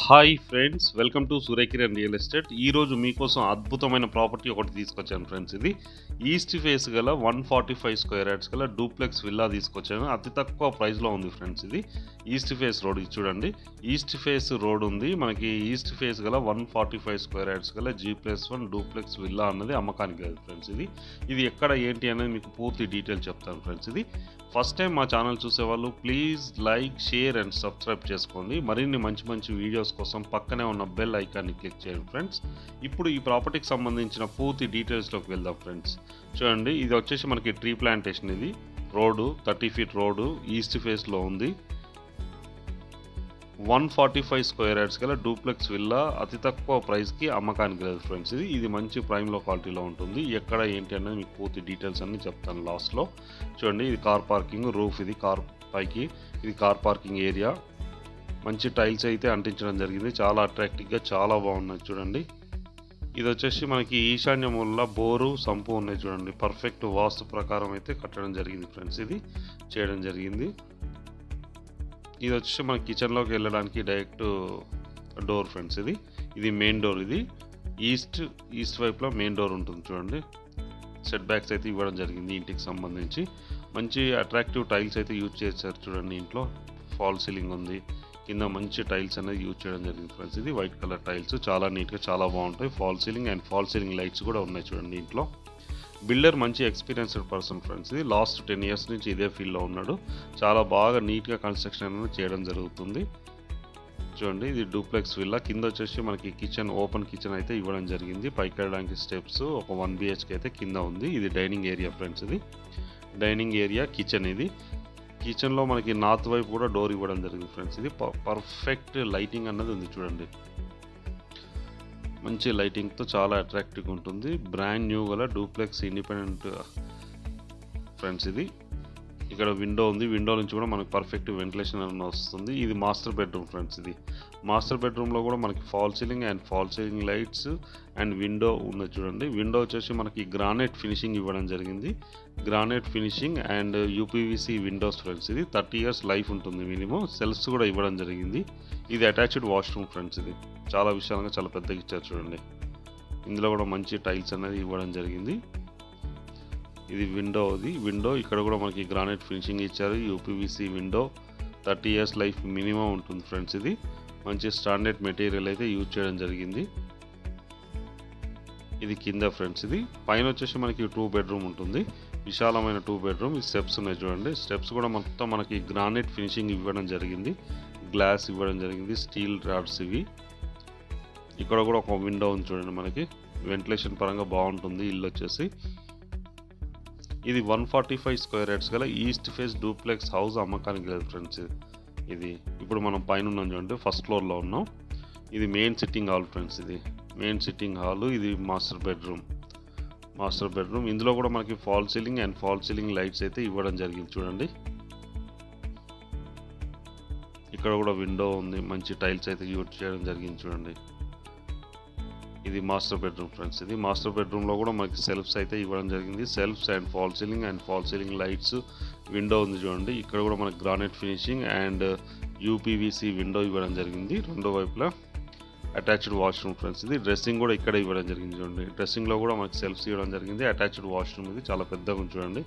Hi friends, welcome to Surya Kiran real estate. ఈరోజు మీకోసం అద్భుతమైన ప్రాపర్టీ ఒకటి తీసుకొచ్చాను ఫ్రెండ్స్. ఇది ఈస్ట్ ఫేస్ గల 145 స్క్వేర్ యార్డ్స్ గల డూప్లెక్స్ విల్లా తీసుకొచ్చాను. అతి తక్కువ ప్రైస్లో ఉంది ఫ్రెండ్స్. ఇది ఈస్ట్ ఫేస్ రోడ్. ఇది చూడండి, ఈస్ట్ ఫేస్ రోడ్ ఉంది మనకి. ఈస్ట్ ఫేస్ గల 145 స్క్వేర్ యార్డ్స్ గల G+1 డూప్లెక్స్ విల్లా అన్నది అమ్మకానికి లేదు ఫ్రెండ్స్. ఇది ఎక్కడ ఏంటి అనేది మీకు పూర్తి డీటెయిల్ చెప్తాను ఫ్రెండ్స్. ఇది ఫస్ట్ టైం మా ఛానల్ చూసేవాళ్ళు please like, share and subscribe చేసుకోండి. మరిన్ని మంచి మంచి వీడియోస్ కోసం పక్కనే ఉన్న బెల్ ఐకాన్ని క్లిక్ చేయండి ఫ్రెండ్స్. ఇప్పుడు ఈ ప్రాపర్టీకి సంబంధించిన పూర్తి డీటెయిల్స్లోకి వెళ్దాం ఫ్రెండ్స్. చూడండి, ఇది వచ్చేసి మనకి ట్రీ ప్లాంటేషన్. ఇది రోడ్డు 30 ఫీట్ రోడ్డు ఈస్ట్ ఫేస్లో ఉంది. 145 స్క్వేర్ యార్డ్స్ గల డూప్లెక్స్ విల్లా అతి తక్కువ ప్రైస్కి అమ్మకానికి లేదు ఫ్రెండ్స్. ఇది మంచి ప్రైమ్లో క్వాలిటీలో ఉంటుంది. ఎక్కడ ఏంటి అనేది మీకు పూర్తి డీటెయిల్స్ అన్ని చెప్తాను లాస్ట్లో. చూడండి, ఇది కార్ పార్కింగ్ రూఫ్. ఇది కార్ పైకి ఇది కార్ పార్కింగ్ ఏరియా. మంచి టైల్స్ అయితే అంటించడం జరిగింది. చాలా అట్రాక్టివ్గా చాలా బాగున్నాయి చూడండి. ఇది వచ్చేసి మనకి ఈశాన్య మూలలో బోరు, సంపు ఉన్నాయి చూడండి. పర్ఫెక్ట్ వాస్తు ప్రకారం అయితే కట్టడం జరిగింది ఫ్రెండ్స్. ఇది చేయడం జరిగింది. ఇది వచ్చేసి మన కిచెన్లోకి వెళ్ళడానికి డైరెక్ట్ డోర్ ఫ్రెండ్స్. ఇది మెయిన్ డోర్. ఇది ఈస్ట్ వైపులో మెయిన్ డోర్ ఉంటుంది చూడండి. సెట్ బ్యాక్స్ అయితే ఇవ్వడం జరిగింది. ఇంటికి సంబంధించి మంచి అట్రాక్టివ్ టైల్స్ అయితే యూజ్ చేశారు చూడండి. ఇంట్లో ఫాల్ సీలింగ్ ఉంది. కింద మంచి టైల్స్ అనేది యూజ్ చేయడం జరిగింది ఫ్రెండ్స్. ఇది వైట్ కలర్ టైల్స్, చాలా నీట్గా చాలా బాగుంటాయి. Fall ceiling and fall ceiling lights కూడా ఉన్నాయి చూడండి ఇంట్లో. బిల్డర్ మంచి ఎక్స్పీరియన్స్డ్ పర్సన్ ఫ్రెండ్స్. ఇది లాస్ట్ 10 ఇయర్స్ నుంచి ఇదే ఫీల్డ్లో ఉన్నాడు. చాలా బాగా నీట్గా కన్స్ట్రక్షన్ అనేది చేయడం జరుగుతుంది చూడండి. ఇది డూప్లెక్స్ విల్లా. కింద వచ్చేసి మనకి కిచెన్, ఓపెన్ కిచెన్ అయితే ఇవ్వడం జరిగింది. పైకి వెళ్ళడానికి స్టెప్స్, ఒక 1 BHK అయితే కింద ఉంది. ఇది డైనింగ్ ఏరియా ఫ్రెండ్స్. ఇది డైనింగ్ ఏరియా, కిచెన్. ఇది కిచెన్లో మనకి నార్త్ వైపు కూడా డోర్ ఇవ్వడం జరిగింది ఫ్రెండ్స్. ఇది పర్ఫెక్ట్ లైటింగ్ అన్నది ఉంది చూడండి. మంచి లైటింగ్తో చాలా అట్రాక్టివ్గా ఉంటుంది. బ్రాండ్ న్యూ గల డూప్లెక్స్ ఇండిపెండెంట్ ఫ్రెండ్స్. ఇది ఇక్కడ విండో ఉంది. విండో నుంచి కూడా మనకి పర్ఫెక్ట్ వెంటిలేషన్ అనేది వస్తుంది. ఇది మాస్టర్ బెడ్రూమ్ ఫ్రెండ్స్. ఇది మాస్టర్ బెడ్రూమ్లో కూడా మనకి fall ceiling and fall ceiling lights and window ఉన్నది చూడండి. విండో వచ్చేసి మనకి గ్రానైట్ ఫినిషింగ్ ఇవ్వడం జరిగింది. Granite finishing and UPVC Windows friends. ఇది 30 ఇయర్స్ లైఫ్ ఉంటుంది మినిమం. సెల్ఫ్స్ కూడా ఇవ్వడం జరిగింది. ఇది అటాచ్డ్ వాష్రూమ్ ఫ్రెండ్స్. ఇది చాలా విశాలంగా చాలా పెద్దగా ఇచ్చారు చూడండి. ఇందులో కూడా మంచి టైల్స్ అనేది ఇవ్వడం జరిగింది. ఇది విండో. విండో ఇక్కడ కూడా మనకి గ్రానైట్ ఫినిషింగ్ ఇచ్చారు. UPVC window 30 years life minimum ఉంటుంది ఫ్రెండ్స్. ఇది మంచి స్టాండర్డ్ మెటీరియల్ అయితే యూజ్ చేయడం జరిగింది. ఇది కింద ఫ్రెండ్స్. ఇది పైన వచ్చేసి మనకి 2 బెడ్రూమ్ ఉంటుంది. విశాలమైన 2 బెడ్రూమ్. ఈ స్టెప్స్ ఉన్నాయి చూడండి. స్టెప్స్ కూడా మొత్తం మనకి గ్రానైట్ ఫినిషింగ్ ఇవ్వడం జరిగింది. గ్లాస్ ఇవ్వడం జరిగింది. స్టీల్ రాడ్స్ ఇవి. ఇక్కడ కూడా ఒక విండో ఉంది చూడండి. మనకి వెంటిలేషన్ పరంగా బాగుంటుంది ఇల్లు వచ్చేసి. ఇది 145 స్క్వేర్ యార్డ్స్ గల ఈస్ట్ ఫేస్ డూప్లెక్స్ హౌస్ అమ్మకానికి లేదు ఫ్రెండ్స్. ఇది ఇప్పుడు మనం పైన ఉన్నాం చూడండి, ఫస్ట్ ఫ్లోర్లో ఉన్నాం. ఇది మెయిన్ సిట్టింగ్ హాల్ ఫ్రెండ్స్. ఇది మెయిన్ సిట్టింగ్ హాల్. ఇది మాస్టర్ బెడ్రూమ్. ఇందులో కూడా మనకి fall ceiling and fall ceiling lights అయితే ఇవ్వడం జరిగింది చూడండి. ఇక్కడ కూడా విండో ఉంది. మంచి టైల్స్ అయితే యూజ్ చేయడం జరిగింది చూడండి. ఇది మాస్టర్ బెడ్రూమ్ ఫ్రెండ్స్. ఇది మాస్టర్ బెడ్రూమ్లో కూడా మనకి సెల్ఫ్స్ అయితే ఇవ్వడం జరిగింది. Shelves and fall ceiling lights, window ఉంది చూడండి. ఇక్కడ కూడా మనకి granite finishing and UPVC window ఇవ్వడం జరిగింది. రెండో వైపులా అటాచ్డ్ వాష్రూమ్ ఫ్రెండ్స్. ఇది డ్రెస్సింగ్ కూడా ఇక్కడ ఇవ్వడం జరిగింది చూడండి. డ్రెస్సింగ్లో కూడా మనకి సెల్ఫ్స్ ఇవ్వడం జరిగింది. Attached washroom. ఇది చాలా పెద్దగా ఉంది చూడండి.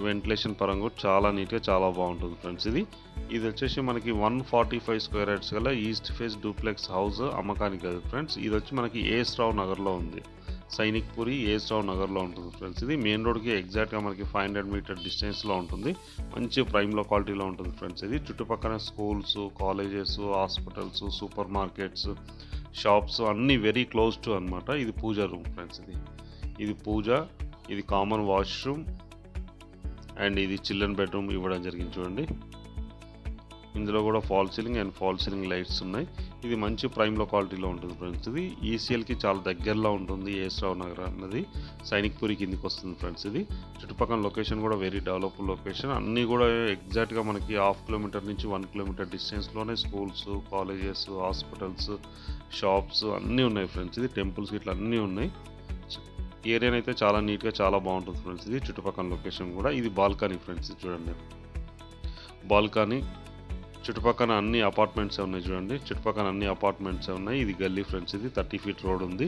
వెంటిలేషన్ పరంగా కూడా చాలా నీట్గా చాలా బాగుంటుంది ఫ్రెండ్స్. ఇది వచ్చేసి మనకి 145 స్క్వేర్ యార్డ్స్ గల ఈస్ట్ ఫేస్ డూప్లెక్స్ హౌస్ అమ్మకానికి కాదు ఫ్రెండ్స్. ఇది వచ్చి మనకి AS రావు నగర్లో ఉంది. సైనిక్ పురి AS రావు నగర్లో ఉంటుంది ఫ్రెండ్స్. ఇది మెయిన్ రోడ్కి ఎగ్జాక్ట్గా మనకి 500 మీటర్ డిస్టెన్స్లో ఉంటుంది. మంచి ప్రైమ్లో క్వాలిటీలో ఉంటుంది ఫ్రెండ్స్. ఇది చుట్టుపక్కల schools, colleges, hospitals, super markets, shops అన్నీ వెరీ క్లోజ్ టు అనమాట. ఇది పూజ రూమ్ ఫ్రెండ్స్. ఇది పూజ. ఇది కామన్ వాష్రూమ్ అండ్ ఇది చిల్డ్రన్ బెడ్రూమ్ ఇవ్వడం జరిగింది చూడండి. ఇందులో కూడా fall ceiling and fall ceiling lights ఉన్నాయి. ఇది మంచి ప్రైమ్లో క్వాలిటీలో ఉంటుంది ఫ్రెండ్స్. ఇది ECLకి చాలా దగ్గరలో ఉంటుంది. AS రావు నగర్ అన్నది సైనిక్ పురి కిందికి వస్తుంది ఫ్రెండ్స్. ఇది చుట్టుపక్కల లొకేషన్ కూడా వెరీ డెవలప్ లొకేషన్. అన్నీ కూడా ఎగ్జాక్ట్గా మనకి 1/2 కిలోమీటర్ నుంచి 1 కిలోమీటర్ డిస్టెన్స్లోనే స్కూల్స్, కాలేజెస్, హాస్పిటల్స్, షాప్స్ అన్నీ ఉన్నాయి ఫ్రెండ్స్. ఇది టెంపుల్స్ ఇట్లా అన్నీ ఉన్నాయి. ఏరియాని అయితే చాలా నీట్గా చాలా బాగుంటుంది ఫ్రెండ్స్. ఇది చుట్టుపక్కల లొకేషన్ కూడా. ఇది బాల్కనీ ఫ్రెండ్స్. చూడండి, బాల్కనీ చుట్టుపక్కల అన్ని అపార్ట్మెంట్సే ఉన్నాయి చూడండి. చుట్టుపక్కల అన్ని అపార్ట్మెంట్సే ఉన్నాయి. ఇది గల్లీ ఫ్రెండ్స్. ఇది 30 ఫీట్ రోడ్ ఉంది.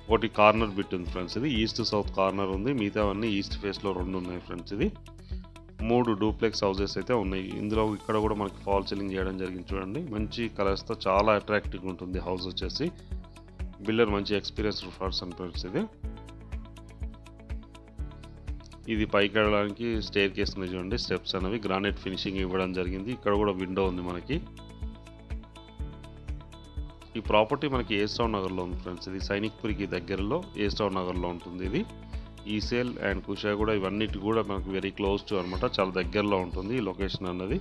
ఒకటి కార్నర్ బిట్ ఉంది ఫ్రెండ్స్. ఇది ఈస్ట్ సౌత్ కార్నర్ ఉంది. మిగతావన్నీ ఈస్ట్ ఫేస్లో 2 ఉన్నాయి ఫ్రెండ్స్. ఇది 3 డూప్లెక్స్ హౌసెస్ అయితే ఉన్నాయి. ఇందులో ఇక్కడ కూడా మనకి ఫాల్ సీలింగ్ చేయడం జరిగింది చూడండి. మంచి కలర్స్తో చాలా అట్రాక్టివ్గా ఉంటుంది హౌస్ వచ్చేసి. బిల్డర్ మంచి ఎక్స్పీరియన్స్డ్ పర్సన్ ఫ్రెండ్స్. ఇది పైకి వెళ్ళడానికి స్టేర్ కేస్ ఉంది చూడండి. స్టెప్స్ అనేవి గ్రానైట్ ఫినిషింగ్ ఇవ్వడం జరిగింది. ఇక్కడ కూడా విండో ఉంది మనకి. ఈ ప్రాపర్టీ మనకి ఏస్టౌన్ నగర్లో ఉంది ఫ్రెండ్స్. ఇది సైనిక్పురికి దగ్గరలో ఏస్టౌన్ నగర్లో ఉంటుంది. ఇది ఈసేల్ అండ్ కుషా కూడా ఇవన్నిటి కూడా మనకు వెరీ క్లోజ్ టు అనమాట. చాలా దగ్గరలో ఉంటుంది ఈ లొకేషన్ అన్నది.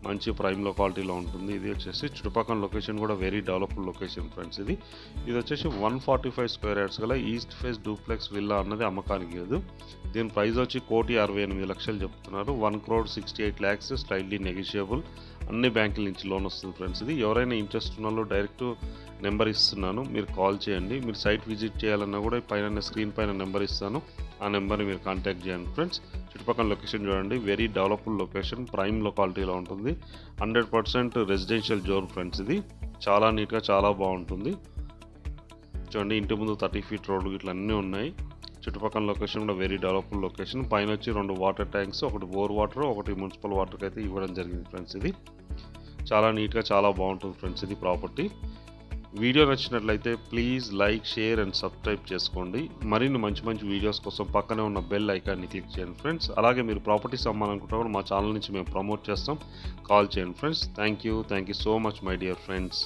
మంచి ప్రైమ్ లొకాలిటీలో ఉంటుంది. ఇది వచ్చేసి చుట్టుపక్కల లొకేషన్ కూడా వెరీ డెవలప్డ్ లొకేషన్ ఫ్రెండ్స్. ఇది వచ్చేసి 145 స్క్వేర్ యార్డ్స్ గల ఈస్ట్ ఫేస్ డూప్లెక్స్ విల్లా అన్నది అమ్మకానికి లేదు. దీని ప్రైస్ వచ్చి 1,68,00,000 చెప్తున్నారు. 1,68,00,000 స్లైడ్లీ నెగిషియబుల్. అన్ని బ్యాంకుల నుంచి లోన్ వస్తుంది ఫ్రెండ్స్. ఇది ఎవరైనా ఇంట్రెస్ట్ ఉన్న వాళ్ళు డైరెక్ట్ నెంబర్ ఇస్తున్నాను, మీరు కాల్ చేయండి. మీరు సైట్ విజిట్ చేయాలన్నా కూడా పైన స్క్రీన్ పైన నెంబర్ ఇస్తాను, ఆ నెంబర్ని మీరు కాంటాక్ట్ చేయండి ఫ్రెండ్స్. చుట్టుపక్కల లొకేషన్ చూడండి. వెరీ డెవలప్డ్ లొకేషన్, ప్రైమ్ లొకాలిటీలో ఉంటుంది. 100% రెసిడెన్షియల్ జోన్ ఫ్రెండ్స్. ఇది చాలా నీట్గా చాలా బాగుంటుంది చూడండి. ఇంటి ముందు 30 ఫీట్ రోడ్లు ఇట్లా అన్నీ ఉన్నాయి. చుట్టుపక్కల లొకేషన్ కూడా వెరీ డెవలప్డ్ లొకేషన్. పైన వచ్చి 2 వాటర్ ట్యాంక్స్, ఒకటి బోర్ వాటర్, ఒకటి మున్సిపల్ వాటర్కి అయితే ఇవ్వడం జరిగింది ఫ్రెండ్స్. ఇది చాలా నీట్గా చాలా బాగుంటుంది ఫ్రెండ్స్. ఇది ప్రాపర్టీ. వీడియో నచ్చినట్లయితే please like, share and subscribe చేసుకోండి. మరిన్ని మంచి వీడియోస్ కోసం పక్కనే ఉన్న బెల్ ఐకాన్ని క్లిక్ చేయండి ఫ్రెండ్స్. అలాగే మీరు ప్రాపర్టీస్ అమ్మాలనుకుంటే మా ఛానల్ నుంచి మేము ప్రమోట్ చేస్తాం. కాల్ చేయండి friends. Thank you so much my dear friends.